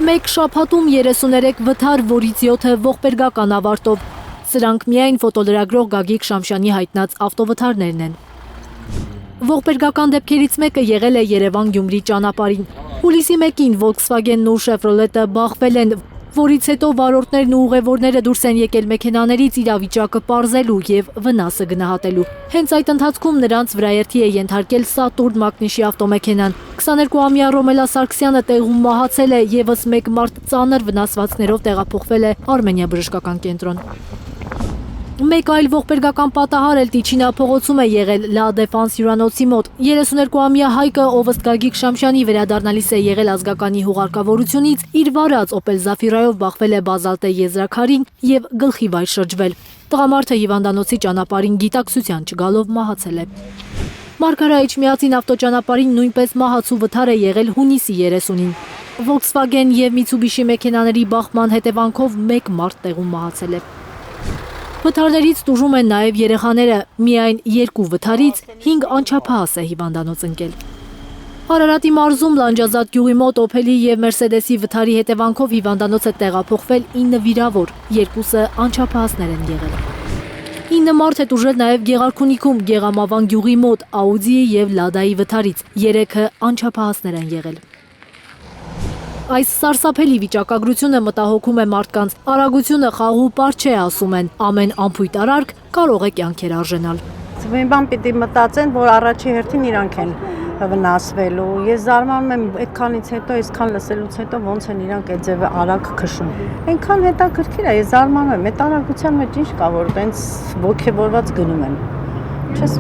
Մեկ շաբաթում 33 վթար, որից 7-ը ողբերգական ավարտով։ Սրանք միայն ֆոտոլրագրող Գագիկ Շամշյանի հայտնած ավտովթարներն են։ Ողբերգական դեպքերից մեկը եղել է Երևան-Գյումրի ճանապարհին։ Հուլիսի 1-ին Volkswagen-ն ու Chevrolet-ը բախվել են, որից հետո վարորդներն ու ուղևորները դուրս են եկել մեքենաներից իրավիճակը պարզելու եւ վնասը գնահատելու։ Հենց այդ ընթացքում նրանց վրաերթի է ենթարկել Saturn Magnishi ավտոմեքենան։ 22-ամյա Ռոմելա Սարգսյանը տեղում մահացել է, եւս մեկ մարդ ծանր վնասվածքներով տեղափոխվել է Արմենիա բժշկական կենտրոն։ Մեկ այլ ողբերգական պատահար էլ Տիչինա փողոցում է եղել Լա Դեֆանս հյուրանոցի մոտ։ 32-ամյա Հայկը, ով ըստ Գագիկ Շամշյանի վերադառնալիս է եղել ազգականի հուղարկավորությունից, իր վարած Opel Zafira-ով բախվել է բազալտե եզրաքարին եւ գլխի վայր շրջվել։ Տղամարդը հիվանդանոցի ճանապարհին գիտակցության չգալով մահացել է։ Մարգարա Էջմիածին ավտոճանապարհին նույնպես մահացու վթար է եղել հունիսի 30-ին։ Volkswagen եւ Mitsubishi մեքենաների բախման հետևանքով մեկ մարդ տեղում մահացել է։ Վթարներից տուժում են նաև երեխաները, միայն 2 վթարից 5 անչափահաս է հիվանդանոց ընկել։ Արարատի մարզում Լանջազատ գյուղի մոտ Օփելի եւ Մերսեդեսի վթարի հետևանքով հիվանդանոց է տեղափոխվել 9 վիրավոր, 2-ը անչափահասներ են եղել։ 9 մարդ է տուժել նաև Գեղարքունիքում Գեղամավան գյուղի մոտ Աուդիի եւ Լադայի վթարից, 3-ը անչափահասներ են եղել։ Այս սարսափելի վիճակագրությունը մտահոգում է մարդկանց, արագությունը խաղու պարչ է, ասում են, ամեն անփույթ արարք կարող է կյանքեր արժենալ։ Մի բան պիտի մտածեն, որ առաջի հերթին իրանք են վնասվելու։ Ես զարմանում եմ այդքանից հետո, այսքան լսելուց հետո ոնց են իրանք այդ ձևը արագ քշում։ Այնքան հետաքրքիր է, ես զարմանում եմ, այդ արագության մեջ ինչ կա, որ տենց ոգևորված գնում են։ Չես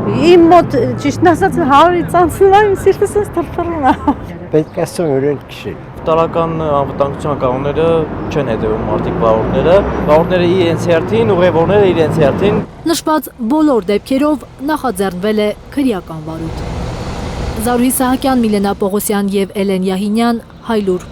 իմ մոտ ճիշտն ասած 100-ից անցնելա իմ սիրտս թրթռում է։ Պետք է սովորել քշել։ Տարական անվտանգության կանոնները չեն հետևում մարդիկ վարորդները իրենց հերթին, ուղևորները իրենց հերթին։ Նշված բոլոր դեպքերով նախաձեռնվել է քրեական վարույթ։ Զարուհի Սահակյան, Միլենա Պողոսյան եւ Էլեն Յահինյան, Հայլուր։